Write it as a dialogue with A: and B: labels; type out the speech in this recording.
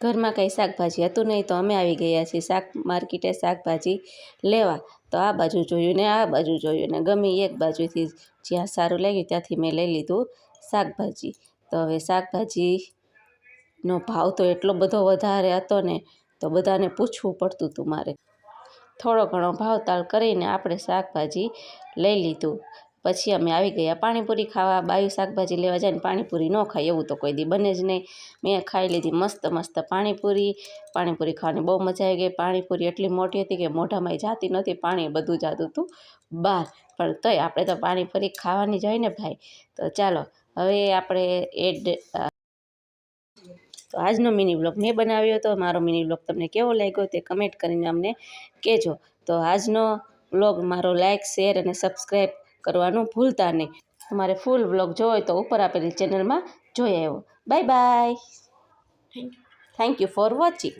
A: ઘરમાં કંઈ શાકભાજી હતું નહીં તો અમે આવી ગયા છીએ માર્કેટે શાકભાજી લેવા. તો આ બાજુ જોયું ને આ બાજુ જોયું ને ગમી એક બાજુથી જ્યાં સારું લાગ્યું ત્યાંથી મેં લઈ લીધું શાકભાજી. તો હવે શાકભાજીનો ભાવ તો એટલો બધો વધારે હતો ને તો બધાને પૂછવું પડતું હતું મારે. થોડો ઘણો ભાવતાલ કરીને આપણે શાકભાજી લઈ લીધું. પછી અમે આવી ગયા પાણીપુરી ખાવા. બાયું શાકભાજી લેવા જાય ને પાણીપુરી ન ખાય એવું તો કોઈ દી બને જ નહીં. મેં ખાઈ લીધી મસ્ત પાણીપુરી ખાવાની બહુ મજા આવી ગઈ. પાણીપુરી એટલી મોટી હતી કે મોઢામાં જાતી નહોતી, પાણી બધું જતું હતું બહાર. પણ તોય આપણે તો પાણીપુરી ખાવાની જ હોય ને ભાઈ. તો ચાલો હવે આપણે તો આજનો મિની બ્લોગ મેં બનાવ્યો હતો. મારો મિની બ્લોગ તમને કેવો લાગ્યો તે કમેન્ટ કરીને અમને કહેજો. તો આજનો બ્લોગ મારો લાઇક, શેર અને સબસ્ક્રાઈબ કરવાનું ભૂલતા નહીં. તમારે ફૂલ બ્લોગ જોવો હોય તો ઉપર આપેલી ચેનલમાં જોઈ આવ્યો. Bye bye. Thank you for watching.